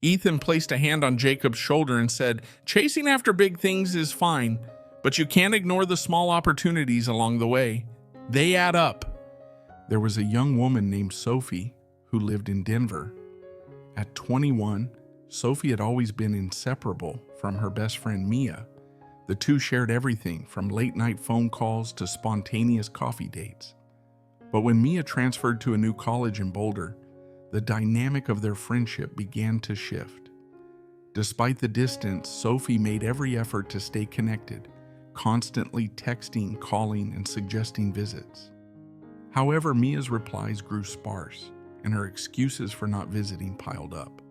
Ethan placed a hand on Jacob's shoulder and said, "Chasing after big things is fine, but you can't ignore the small opportunities along the way. They add up." There was a young woman named Sophie who lived in Denver. At 21, Sophie had always been inseparable from her best friend Mia. The two shared everything from late-night phone calls to spontaneous coffee dates. But when Mia transferred to a new college in Boulder, the dynamic of their friendship began to shift. Despite the distance, Sophie made every effort to stay connected, constantly texting, calling, and suggesting visits. However, Mia's replies grew sparse, and her excuses for not visiting piled up.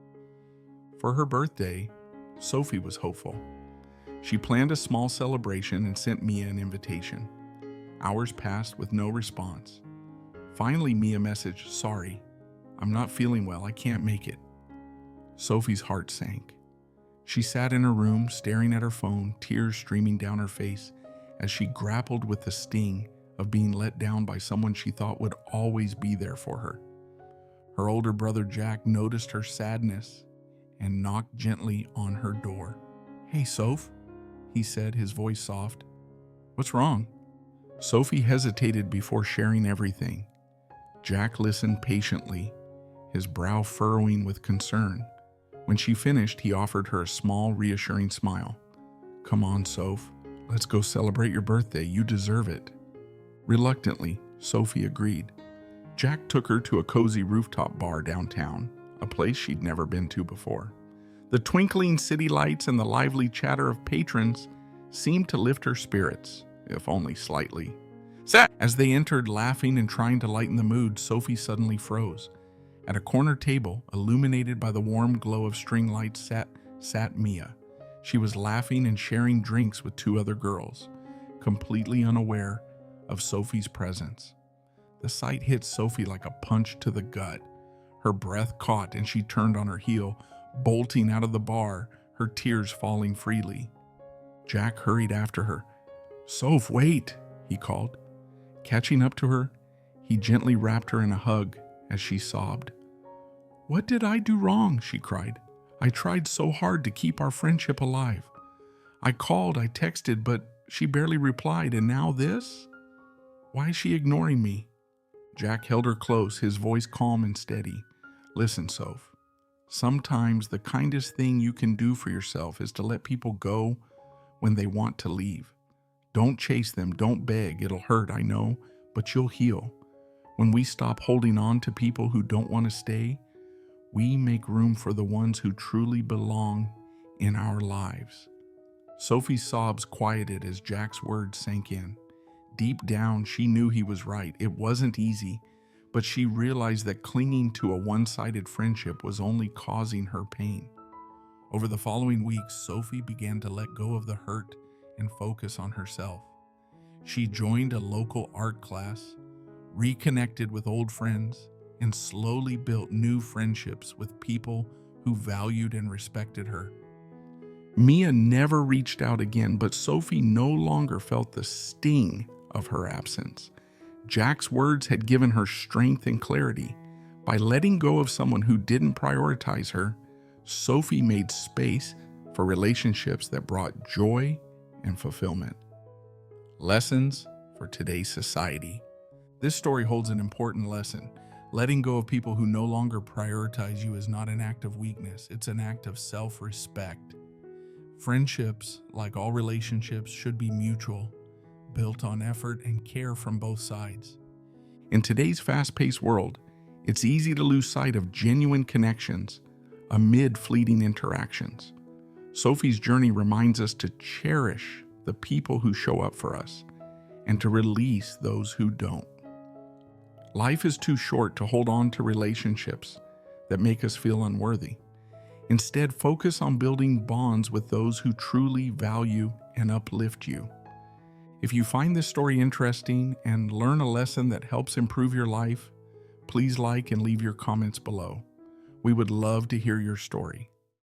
For her birthday, Sophie was hopeful. She planned a small celebration and sent Mia an invitation. Hours passed with no response. Finally, Mia messaged, "Sorry, I'm not feeling well, I can't make it." Sophie's heart sank. She sat in her room, staring at her phone, tears streaming down her face as she grappled with the sting of being let down by someone she thought would always be there for her. Her older brother Jack noticed her sadness and knocked gently on her door. "Hey, Soph," he said, his voice soft. "What's wrong?" Sophie hesitated before sharing everything. Jack listened patiently, his brow furrowing with concern. When she finished, he offered her a small, reassuring smile. "Come on, Soph. Let's go celebrate your birthday. You deserve it." Reluctantly, Sophie agreed. Jack took her to a cozy rooftop bar downtown, a place she'd never been to before. The twinkling city lights and the lively chatter of patrons seemed to lift her spirits, if only slightly. As they entered, laughing and trying to lighten the mood, Sophie suddenly froze. At a corner table, illuminated by the warm glow of string lights, sat Mia. She was laughing and sharing drinks with two other girls, completely unaware of Sophie's presence. The sight hit Sophie like a punch to the gut. Her breath caught and she turned on her heel, bolting out of the bar, her tears falling freely. Jack hurried after her. "Soph, wait," he called. Catching up to her, he gently wrapped her in a hug as she sobbed. "What did I do wrong?" she cried. "I tried so hard to keep our friendship alive. I called, I texted, but she barely replied, and now this? Why is she ignoring me?" Jack held her close, his voice calm and steady. "Listen, Soph. Sometimes the kindest thing you can do for yourself is to let people go when they want to leave. Don't chase them, don't beg. It'll hurt, I know, but you'll heal. When we stop holding on to people who don't want to stay, we make room for the ones who truly belong in our lives." Sophie's sobs quieted as Jack's words sank in. Deep down, she knew he was right. It wasn't easy, but she realized that clinging to a one-sided friendship was only causing her pain. Over the following weeks, Sophie began to let go of the hurt and focus on herself. She joined a local art class, reconnected with old friends, and slowly built new friendships with people who valued and respected her. Mia never reached out again, but Sophie no longer felt the sting of her absence. Jack's words had given her strength and clarity. By letting go of someone who didn't prioritize her, Sophie made space for relationships that brought joy and fulfillment. Lessons for today's society. This story holds an important lesson. Letting go of people who no longer prioritize you is not an act of weakness, it's an act of self-respect. Friendships, like all relationships, should be mutual, built on effort and care from both sides. In today's fast-paced world, it's easy to lose sight of genuine connections amid fleeting interactions. Sophie's journey reminds us to cherish the people who show up for us and to release those who don't. Life is too short to hold on to relationships that make us feel unworthy. Instead, focus on building bonds with those who truly value and uplift you. If you find this story interesting and learn a lesson that helps improve your life, please like and leave your comments below. We would love to hear your story.